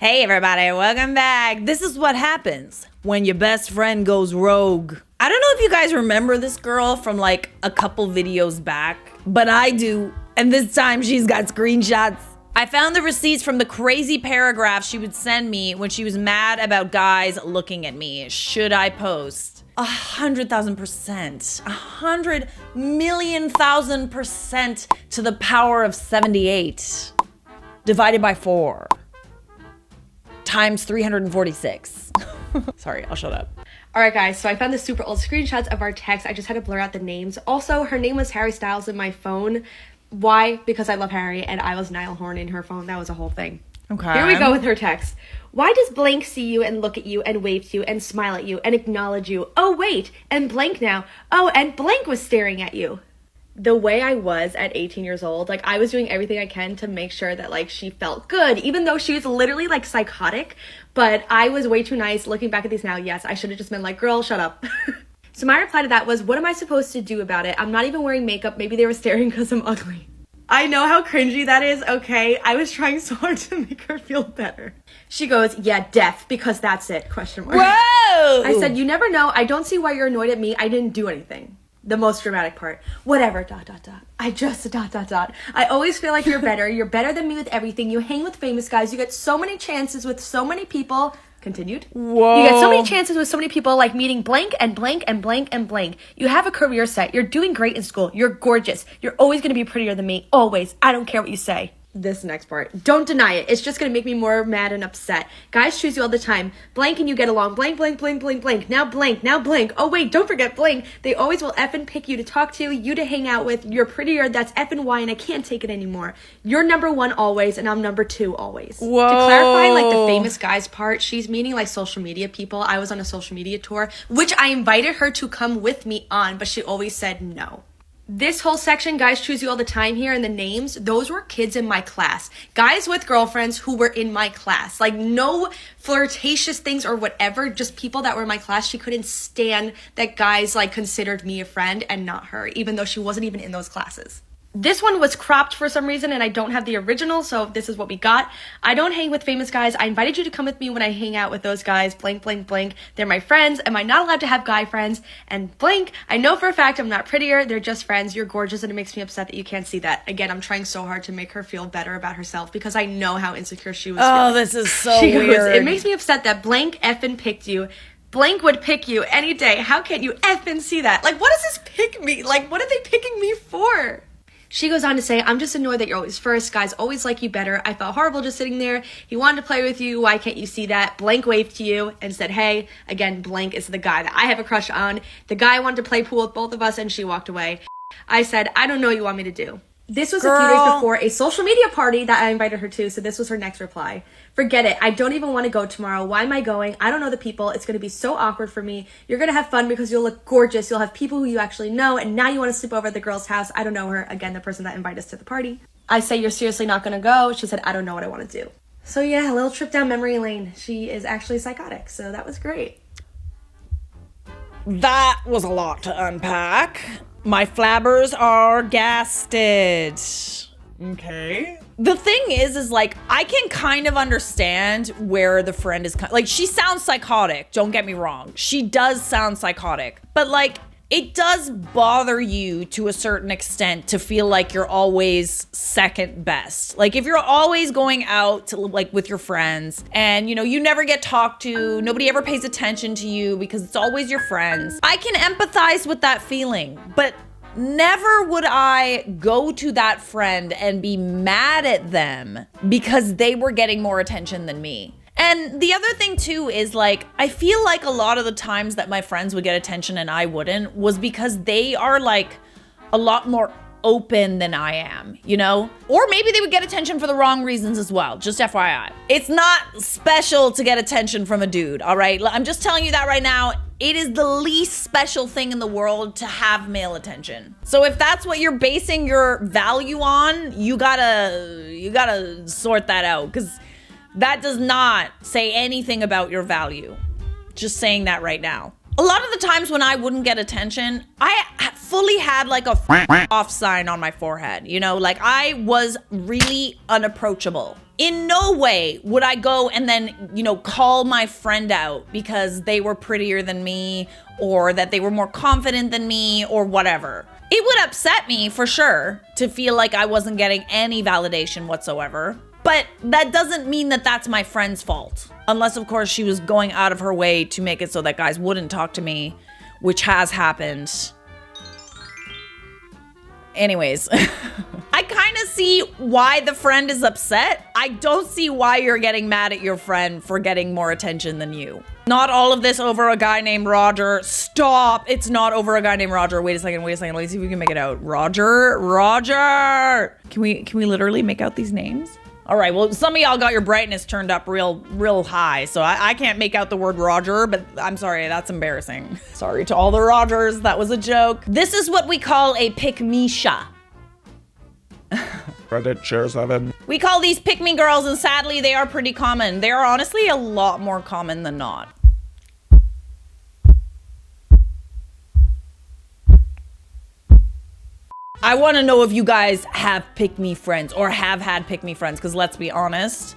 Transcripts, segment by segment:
Hey everybody, welcome back. This is what happens when your best friend goes rogue. I don't know if you guys remember this girl from like a couple videos back, but I do. And this time she's got screenshots. I found the receipts from the crazy paragraphs she would send me when she was mad about guys looking at me. Should I post? 100,000%, 100,000,000% to the power of 78 divided by 4. Times 346. Sorry, I'll shut up. All right, guys, so I found the super old screenshots of our text. I just had to blur out the names. Also, her name was Harry Styles in my phone. Why? Because I love Harry, and I was Niall Horn in her phone. That was a whole thing. Okay. Here we go with her text. Why does blank see you and look at you and wave to you and smile at you and acknowledge you? Oh, wait, and blank now. Oh, and blank was staring at you. The way I was at 18 years old, like, I was doing everything I can to make sure that, like, she felt good, even though she was literally, like, psychotic. But I was way too nice. Looking back at these now, yes, I should have just been like, girl, shut up. So my reply to that was, what am I supposed to do about it? I'm not even wearing makeup. Maybe they were staring because I'm ugly. I know how cringy that is, okay? I was trying so hard to make her feel better. She goes, yeah, deaf, because that's it, question mark. Whoa! I said, you never know. I don't see why you're annoyed at me. I didn't do anything. The most dramatic part. Whatever, ... I just ... I always feel like you're better. You're better than me with everything. You hang with famous guys. You get so many chances with so many people. Continued. Whoa. You get so many chances with so many people, like meeting blank and blank and blank and blank. You have a career set. You're doing great in school. You're gorgeous. You're always going to be prettier than me. Always. I don't care what you say. This next part. Don't deny it. It's just going to make me more mad and upset. Guys choose you all the time. Blank and you get along. Blank, blank, blank, blank, blank. Now blank, now blank. Oh wait, don't forget blank. They always will effing pick you to talk to, you to hang out with. You're prettier. That's effing why, and I can't take it anymore. You're number 1 always, and I'm number 2 always. Whoa. To clarify, like, the famous guys part, she's meaning like social media people. I was on a social media tour, which I invited her to come with me on, but she always said no. This whole section, guys choose you all the time here, and the names, those were kids in my class. Guys with girlfriends who were in my class. Like, no flirtatious things or whatever, just people that were in my class. She couldn't stand that guys, like, considered me a friend and not her, even though she wasn't even in those classes. This one was cropped for some reason, and I don't have the original, so this is what we got. I don't hang with famous guys. I invited you to come with me when I hang out with those guys. Blank, blank, blank. They're my friends. Am I not allowed to have guy friends? And blank, I know for a fact I'm not prettier. They're just friends. You're gorgeous, and it makes me upset that you can't see that. Again, I'm trying so hard to make her feel better about herself because I know how insecure she was feeling. This is so She weird. goes, it makes me upset that blank effing picked you. Blank would pick you any day. How can't you effing see that? Like, what does this pick me? Like, what are they picking me for? She goes on to say, I'm just annoyed that you're always first. Guys always like you better. I felt horrible just sitting there. He wanted to play with you. Why can't you see that? Blank waved to you and said, hey. Again, blank is the guy that I have a crush on. The guy wanted to play pool with both of us, and she walked away. I said, I don't know what you want me to do. This was a few days before a social media party that I invited her to, so this was her next reply. Forget it. I don't even want to go tomorrow. Why am I going? I don't know the people. It's going to be so awkward for me. You're going to have fun because you'll look gorgeous. You'll have people who you actually know, and now you want to sleep over at the girl's house. I don't know her. Again, the person that invited us to the party. I say, you're seriously not going to go? She said, I don't know what I want to do. So yeah, a little trip down memory lane. She is actually psychotic, so that was great. That was a lot to unpack. My flabbers are gasted. Okay. The thing is like, I can kind of understand where the friend is, like, she sounds psychotic, don't get me wrong. She does sound psychotic, but like, it does bother you to a certain extent to feel like you're always second best. Like, if you're always going out to, like, with your friends and, you know, you never get talked to, nobody ever pays attention to you because it's always your friends. I can empathize with that feeling, but never would I go to that friend and be mad at them because they were getting more attention than me. And the other thing too is, like, I feel like a lot of the times that my friends would get attention and I wouldn't was because they are, like, a lot more open than I am, you know? Or maybe they would get attention for the wrong reasons as well, just FYI. It's not special to get attention from a dude, all right? I'm just telling you that right now. It is the least special thing in the world to have male attention. So if that's what you're basing your value on, you gotta sort that out, because that does not say anything about your value. Just saying that right now. A lot of the times when I wouldn't get attention, I fully had like a off sign on my forehead, you know, like I was really unapproachable. In no way would I go and then, call my friend out because they were prettier than me or that they were more confident than me or whatever. It would upset me for sure to feel like I wasn't getting any validation whatsoever. But that doesn't mean that that's my friend's fault. Unless, of course, she was going out of her way to make it so that guys wouldn't talk to me, which has happened. Anyways, I kind of see why the friend is upset. I don't see why you're getting mad at your friend for getting more attention than you. Not all of this over a guy named Roger. Stop. It's not over a guy named Roger. Wait a second. Let's see if we can make it out. Roger. Can we literally make out these names? All right, well, some of y'all got your brightness turned up real high, so I can't make out the word Roger, but I'm sorry, that's embarrassing. Sorry to all the Rogers, that was a joke. This is what we call a pick-me-sha. Reddit shares Evan. We call these pick-me girls, and sadly, they are pretty common. They are honestly a lot more common than not. I want to know if you guys have pick-me friends or have had pick-me friends, because let's be honest,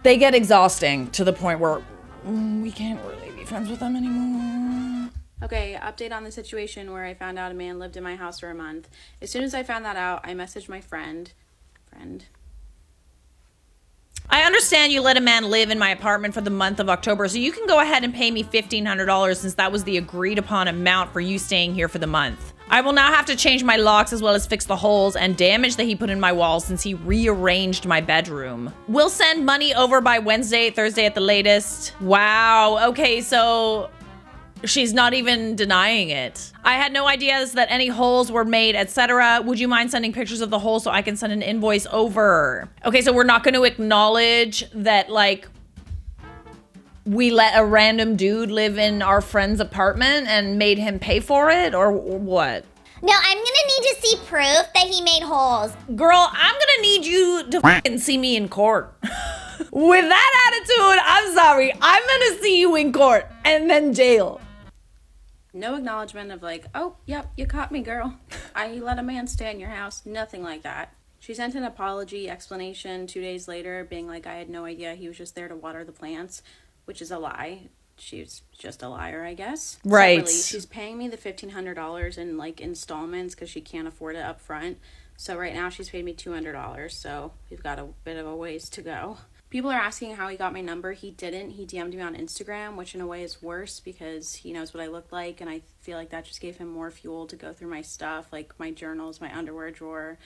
they get exhausting to the point where we can't really be friends with them anymore. Okay, update on the situation where I found out a man lived in my house for a month. As soon as I found that out, I messaged my friend. I understand you let a man live in my apartment for the month of October, so you can go ahead and pay me $1,500 since that was the agreed upon amount for you staying here for the month. I will now have to change my locks as well as fix the holes and damage that he put in my walls since he rearranged my bedroom. We'll send money over by Wednesday, Thursday at the latest. Wow, okay, so she's not even denying it. I had no ideas that any holes were made, etc. Would you mind sending pictures of the holes so I can send an invoice over? Okay, so we're not going to acknowledge that, like, we let a random dude live in our friend's apartment and made him pay for it, or what? No, I'm gonna need to see proof that he made holes. Girl, I'm gonna need you to fucking see me in court. With that attitude, I'm sorry. I'm gonna see you in court and then jail. No acknowledgement of like, oh, yep, you caught me, girl. I let a man stay in your house. Nothing like that. She sent an apology explanation 2 days later, being like, I had no idea he was just there to water the plants, which is a lie. She's just a liar, I guess. Right. Separately, she's paying me the $1,500 in like installments because she can't afford it up front. So right now she's paid me $200. So we've got a bit of a ways to go. People are asking how he got my number. He didn't. He DM'd me on Instagram, which in a way is worse because he knows what I look like. And I feel like that just gave him more fuel to go through my stuff, like my journals, my underwear drawer.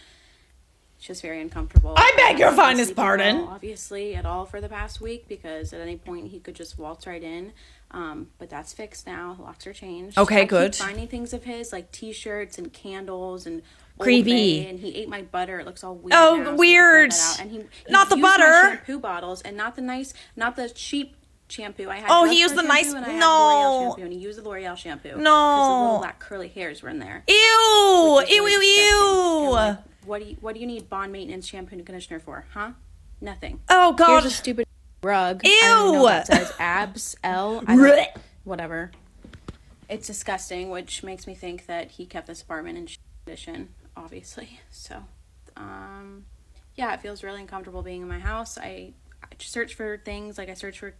It's just very uncomfortable. I beg your finest pardon. Obviously, at all for the past week because at any point he could just waltz right in. But that's fixed now. Locks are changed. Okay, I good. keep finding things of his like T-shirts and candles and Old creepy. Bay, and he ate my butter. It looks all weird. Oh, now, weird. So and he not the used my butter. shampoo bottles and not the cheap shampoo. I had. Oh, he used the nice. And I had No. L'Oreal shampoo, and he used the L'Oreal shampoo. No. Because the little black curly hairs were in there. Ew. Ew. Really Ew. disgusting. Ew. And, like, what do you need bond maintenance shampoo and conditioner for? Huh? Nothing. Oh God. Here's a stupid rug. Ew. I don't even know what that says. Abs L. I don't, whatever. It's disgusting, which makes me think that he kept this apartment in condition, obviously. So, yeah, it feels really uncomfortable being in my house. I searched for things, like I searched for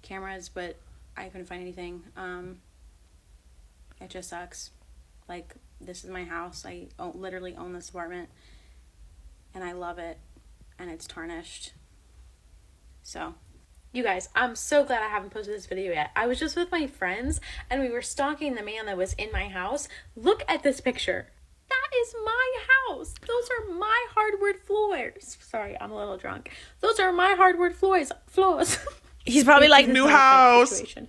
cameras, but I couldn't find anything. It just sucks. Like, this is my house. I literally own this apartment, and I love it, and it's tarnished. So, you guys, I'm so glad I haven't posted this video yet. I was just with my friends, and we were stalking the man that was in my house. Look at this picture. That is my house. Those are my hardwood floors. Sorry, I'm a little drunk. Those are my hardwood floors. He's probably like, new house. Situation.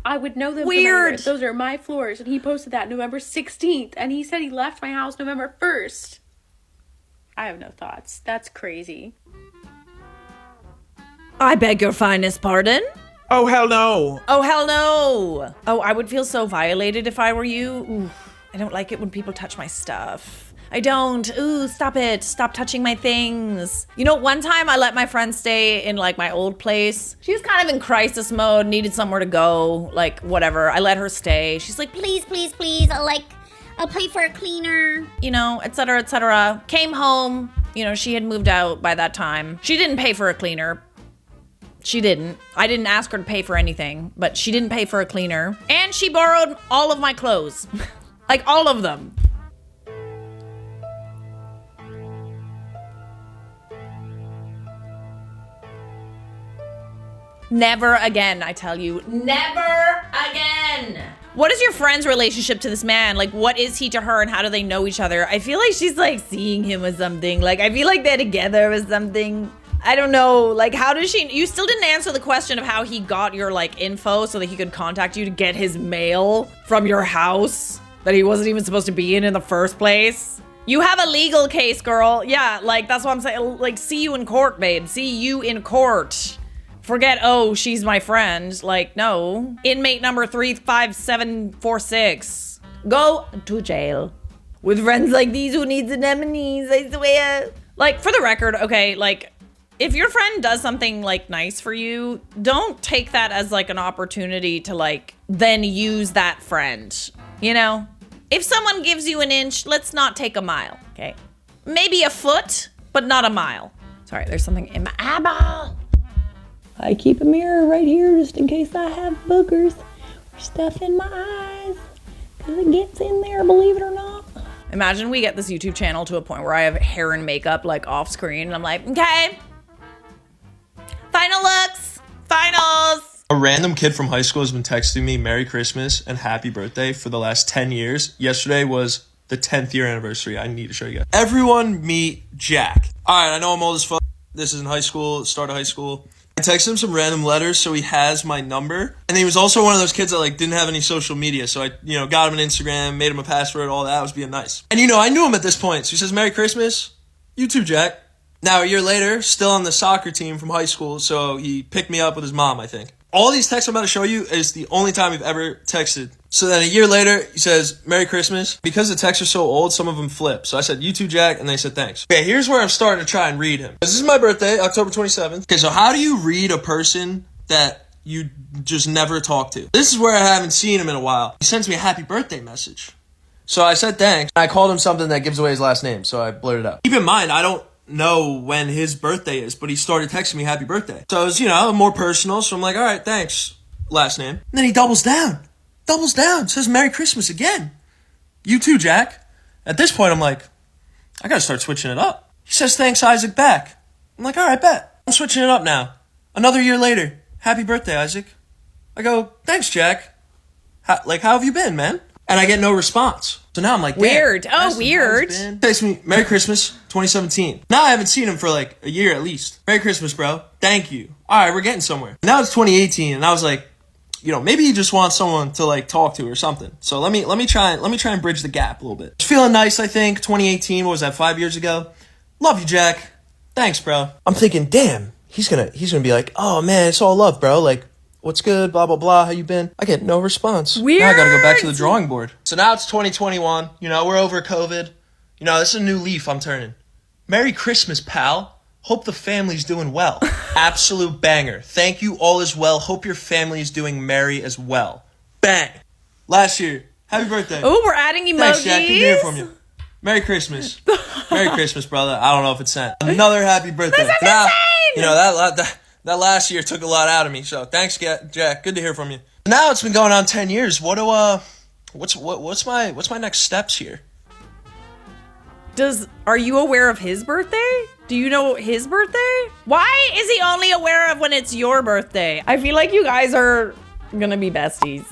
I would know them. Weird. Those are my floors. And he posted that November 16th. And he said he left my house November 1st. I have no thoughts. That's crazy. I beg your finest pardon? Oh, hell no. Oh, hell no. Oh, I would feel so violated if I were you. Ooh, I don't like it when people touch my stuff. I don't. Ooh, stop it. Stop touching my things. You know, one time I let my friend stay in like my old place. She was kind of in crisis mode, needed somewhere to go, like whatever. I let her stay. She's like, Please, please, please. I'll pay for a cleaner. you know, etc., etc. Came home. You know, she had moved out by that time. She didn't pay for a cleaner. She didn't. I didn't ask her to pay for anything, but she didn't pay for a cleaner. And she borrowed all of my clothes. Like, all of them. Never again, I tell you. Never again. What is your friend's relationship to this man? Like, what is he to her and how do they know each other? I feel like she's like seeing him with something. Like, I feel like they're together with something. I don't know. Like, how does she? You still didn't answer the question of how he got your like info so that he could contact you to get his mail from your house that he wasn't even supposed to be in the first place. You have a legal case, girl. Yeah, like, that's what I'm saying. Like, see you in court, babe. See you in court. Forget, oh, she's my friend. Like, no. Inmate number 35746. Go to jail. With friends like these who needs anemones, I swear. Like, for the record, okay, like, if your friend does something, like, nice for you, don't take that as, like, an opportunity to, like, then use that friend, you know? If someone gives you an inch, let's not take a mile, okay? Maybe a foot, but not a mile. Sorry, there's something in my eyeball. I keep a mirror right here just in case I have boogers or stuff in my eyes. Because it gets in there, believe it or not. Imagine we get this YouTube channel to a point where I have hair and makeup like off screen and I'm like, okay. Final looks. Finals. A random kid from high school has been texting me Merry Christmas and Happy Birthday for the last 10 years. Yesterday was the 10th year anniversary. I need to show you guys. Everyone meet Jack. All right, I know I'm old as fuck. This is in high school, start of high school. I texted him some random letters so he has my number. And he was also one of those kids that like didn't have any social media. So I, got him an Instagram, made him a password, all that. I was being nice. And I knew him at this point. So he says, Merry Christmas. You too, Jack. Now, a year later, still on the soccer team from high school. So he picked me up with his mom, I think. All these texts I'm about to show you is the only time we've ever texted. So then a year later, he says, Merry Christmas. Because the texts are so old, some of them flip. So I said, you too, Jack, and they said, thanks. Okay, here's where I'm starting to try and read him. This is my birthday, October 27th. Okay, so how do you read a person that you just never talk to? This is where I haven't seen him in a while. He sends me a happy birthday message. So I said, thanks. I called him something that gives away his last name, so I blurted out. Keep in mind, I don't know when his birthday is, but he started texting me happy birthday. So it was, more personal, so I'm like, all right, thanks, last name. And then he doubles down, says Merry Christmas again. You too, Jack. At this point, I'm like, I gotta start switching it up. He says thanks, Isaac, back. I'm like, all right, bet. I'm switching it up now. Another year later, happy birthday, Isaac. I go, thanks, Jack. How have you been, man? And I get no response. So now I'm like, weird. Oh, weird. Text me, Merry Christmas, 2017. Now I haven't seen him for like a year at least. Merry Christmas, bro. Thank you. All right, we're getting somewhere. Now it's 2018, and I was like, maybe he just wants someone to like talk to or something. So let me try and bridge the gap a little bit. It's feeling nice, I think. 2018, what was that, 5 years ago? Love you, Jack. Thanks, bro. I'm thinking, damn, he's gonna be like, oh man, it's all love, bro. Like, what's good, blah, blah, blah, how you been? I get no response. Weird. Now I gotta go back to the drawing board. So now it's 2021. We're over COVID. This is a new leaf I'm turning. Merry Christmas, pal. Hope the family's doing well. Absolute banger. Thank you, all is well. Hope your family is doing merry as well. Bang. Last year. Happy birthday. Oh, we're adding emojis. Thanks, Jack. Good to hear from you. Merry Christmas. Merry Christmas, brother. I don't know if it's sent. Another happy birthday. This is now, insane! That last year took a lot out of me. So thanks, Jack. Good to hear from you. Now it's been going on 10 years. What's my next steps here? Are you aware of his birthday? Do you know his birthday? Why is he only aware of when it's your birthday? I feel like you guys are gonna be besties.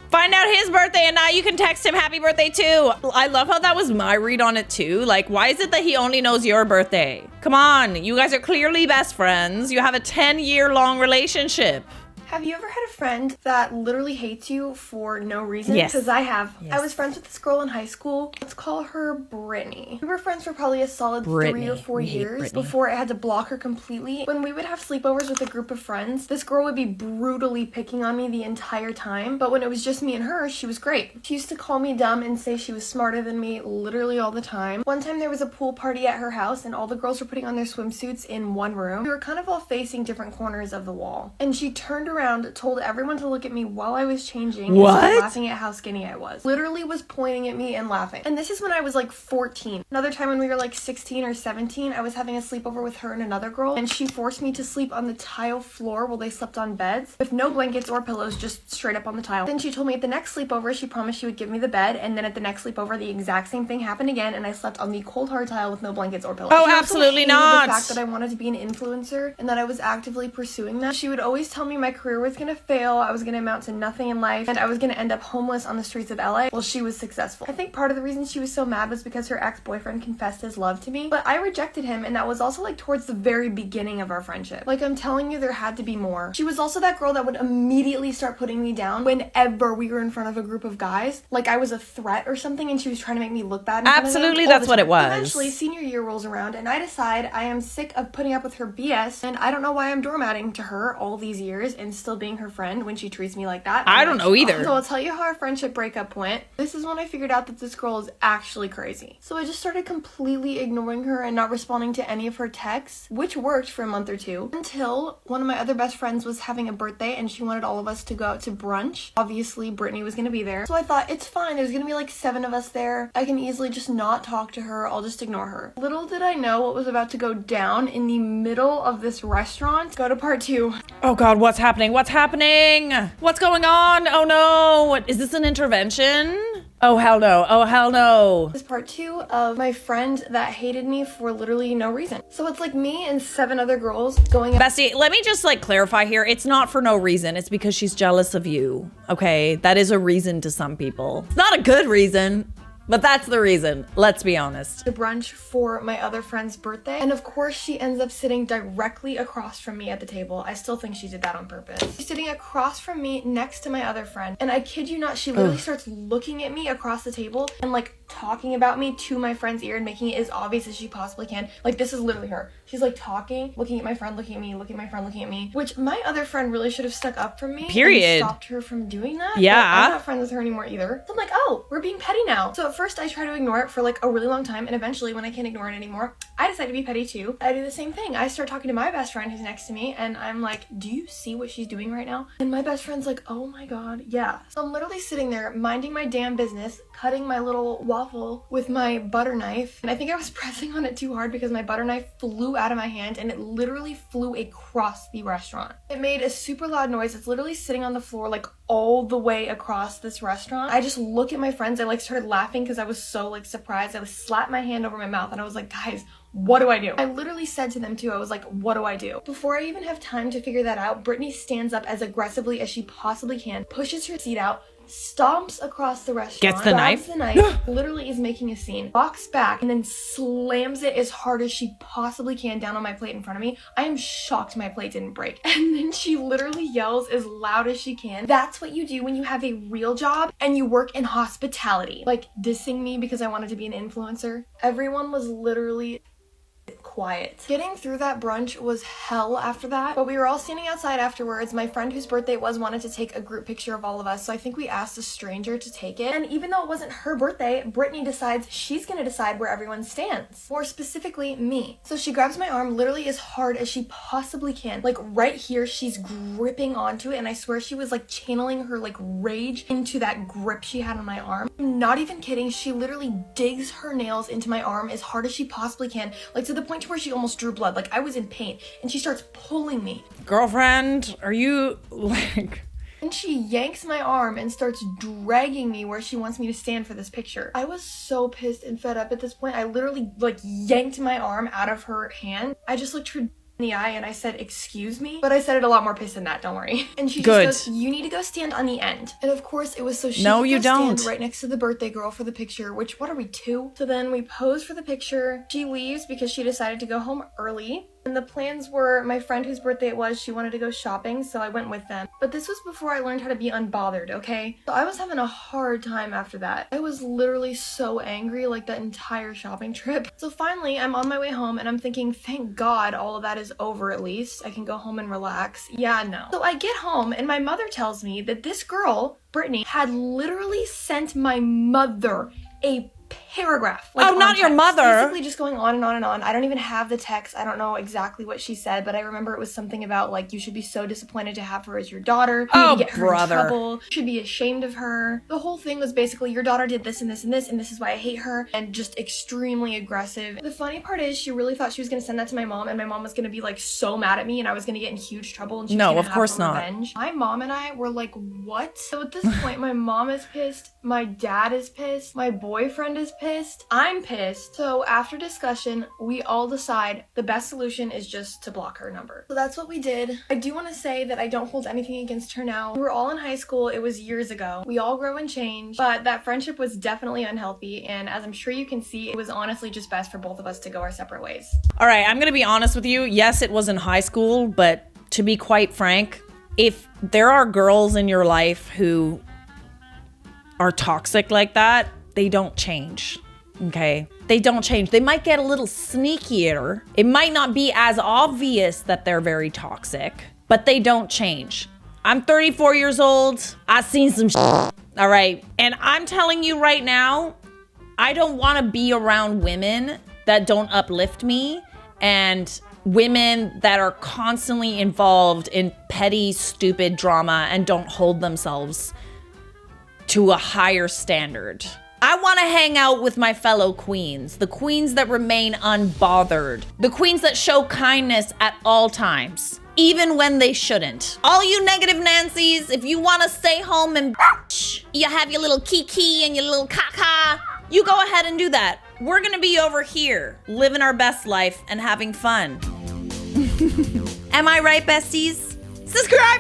Find out his birthday and now you can text him happy birthday too. I love how that was my read on it too. Like, why is it that he only knows your birthday? Come on, you guys are clearly best friends. You have a 10-year-long relationship. Have you ever had a friend that literally hates you for no reason? Yes. Because I have. Yes. I was friends with this girl in high school. Let's call her Brittany. We were friends for probably a solid Brittany. 3 or 4 We hate years Brittany. before I had to block her completely. When we would have sleepovers with a group of friends, this girl would be brutally picking on me the entire time. But when it was just me and her, she was great. She used to call me dumb and say she was smarter than me literally all the time. One time there was a pool party at her house and all the girls were putting on their swimsuits in one room. We were kind of all facing different corners of the wall. And she turned around, told everyone to look at me while I was changing. What? And started laughing at how skinny I was. Literally was pointing at me and laughing. And this is when I was like 14. Another time when we were like 16 or 17, I was having a sleepover with her and another girl, and she forced me to sleep on the tile floor while they slept on beds with no blankets or pillows, just straight up on the tile. Then she told me at the next sleepover she promised she would give me the bed, and then at the next sleepover the exact same thing happened again, and I slept on the cold hard tile with no blankets or pillows. Oh, She also absolutely hated not. The fact that I wanted to be an influencer and that I was actively pursuing that. She would always tell me my career was gonna fail, I was gonna amount to nothing in life, and I was gonna end up homeless on the streets of LA while she was successful. I think part of the reason she was so mad was because her ex-boyfriend confessed his love to me, but I rejected him, and that was also like towards the very beginning of our friendship. Like, I'm telling you, there had to be more. She was also that girl that would immediately start putting me down whenever we were in front of a group of guys, like I was a threat or something, and she was trying to make me look bad in front of them Absolutely, all that's the what it time. was. Eventually, senior year rolls around, and I decide I am sick of putting up with her BS, and I don't know why I'm doormatting to her all these years and still being her friend when she treats me like that. I don't know either. So I'll tell you how our friendship breakup went. This is when I figured out that this girl is actually crazy. So I just started completely ignoring her and not responding to any of her texts, which worked for a month or two, until one of my other best friends was having a birthday and she wanted all of us to go out to brunch. Obviously, Brittany was gonna be there. So I thought, it's fine, there's gonna be like 7 of us there. I can easily just not talk to her, I'll just ignore her. Little did I know what was about to go down in the middle of this restaurant. Go to part 2. Oh God, what's happening? What's happening? What's going on? Oh no, is this an intervention? Oh hell no, oh hell no. This is part 2 of my friend that hated me for literally no reason. So it's like me and 7 other girls going out. Bestie, let me just like clarify here. It's not for no reason. It's because she's jealous of you. Okay, that is a reason to some people. It's not a good reason, but that's the reason. Let's be honest. To brunch for my other friend's birthday, and of course she ends up sitting directly across from me at the table. I still think she did that on purpose. She's sitting across from me next to my other friend, and I kid you not, she literally starts looking at me across the table and like talking about me to my friend's ear and making it as obvious as she possibly can. Like, this is literally her. She's like talking, looking at my friend, looking at me, looking at my friend, looking at me, which my other friend really should have stuck up for me. Period. And stopped her from doing that. Yeah. But I'm not friends with her anymore either. So I'm like, oh, we're being petty now. So at first I try to ignore it for like a really long time, and eventually when I can't ignore it anymore, I decide to be petty too. I do the same thing. I start talking to my best friend who's next to me, and I'm like, do you see what she's doing right now? And my best friend's like, oh my God, yeah. So I'm literally sitting there minding my damn business, cutting my little waffle with my butter knife, and I think I was pressing on it too hard because my butter knife flew out of my hand and it literally flew across the restaurant. It made a super loud noise. It's literally sitting on the floor like all the way across this restaurant. I just look at my friends. I like started laughing because I was so like surprised. I slapped my hand over my mouth and I was like, guys, what do I do? I literally said to them too, I was like, what do I do? Before I even have time to figure that out, Brittany stands up as aggressively as she possibly can, pushes her seat out, stomps across the restaurant, Gets the knife, literally is making a scene, walks back, and then slams it as hard as she possibly can down on my plate in front of me. I am shocked my plate didn't break. And then she literally yells as loud as she can, that's what you do when you have a real job and you work in hospitality. Like, dissing me because I wanted to be an influencer. Everyone was literally quiet. Getting through that brunch was hell after that, but we were all standing outside afterwards. My friend whose birthday it was wanted to take a group picture of all of us, so I think we asked a stranger to take it. And even though it wasn't her birthday, Brittany decides she's gonna decide where everyone stands. More specifically, me. So she grabs my arm literally as hard as she possibly can. Like right here, she's gripping onto it, and I swear she was like channeling her like rage into that grip she had on my arm. I'm not even kidding, she literally digs her nails into my arm as hard as she possibly can, like to the point where she almost drew blood. Like I was in pain, and she starts pulling me. Girlfriend, are you like... And she yanks my arm and starts dragging me where she wants me to stand for this picture. I was so pissed and fed up at this point. I literally like yanked my arm out of her hand. I just looked her in the eye and I said, excuse me, but I said it a lot more pissed than that, don't worry. And she just goes, you need to go stand on the end. And of course it was so she no, could you go don't stand right next to the birthday girl for the picture, which what are we, 2? So then we pose for the picture. She leaves because she decided to go home early. And the plans were, my friend whose birthday it was, she wanted to go shopping, so I went with them. But this was before I learned how to be unbothered, okay? So I was having a hard time after that. I was literally so angry like that entire shopping trip. So finally, I'm on my way home and I'm thinking, thank God all of that is over at least. I can go home and relax. Yeah, no. So I get home and my mother tells me that this girl, Brittany, had literally sent my mother a paragraph. Oh, on not your text. mother. Basically just going on and on and on. I don't even have the text. I don't know exactly what she said, but I remember it was something about like, you should be so disappointed to have her as your daughter. You Oh, need to get her brother. in trouble. You should be ashamed of her. The whole thing was basically, your daughter did this and this and this, and this is why I hate her, and just extremely aggressive. The funny part is, she really thought she was gonna send that to my mom, and my mom was gonna be like so mad at me, and I was gonna get in huge trouble, and she was No, gonna of have course not. revenge. My mom and I were like, what? So at this point, my mom is pissed, my dad is pissed, my boyfriend is pissed, I'm pissed. So after discussion, we all decide the best solution is just to block her number. So that's what we did. I do want to say that I don't hold anything against her now. We were all in high school. It was years ago. We all grow and change, but that friendship was definitely unhealthy, and as I'm sure you can see, it was honestly just best for both of us to go our separate ways. All right, I'm gonna be honest with you. Yes, it was in high school, but to be quite frank, if there are girls in your life who are toxic like that, they don't change, okay? They don't change. They might get a little sneakier. It might not be as obvious that they're very toxic, but they don't change. I'm 34 years old. I've seen some shit, all right? And I'm telling you right now, I don't want to be around women that don't uplift me and women that are constantly involved in petty, stupid drama and don't hold themselves to a higher standard. I want to hang out with my fellow queens, the queens that remain unbothered, the queens that show kindness at all times, even when they shouldn't. All you negative Nancys, if you want to stay home and you have your little kiki and your little caca, you go ahead and do that. We're gonna be over here, living our best life and having fun. Am I right, besties? Subscribe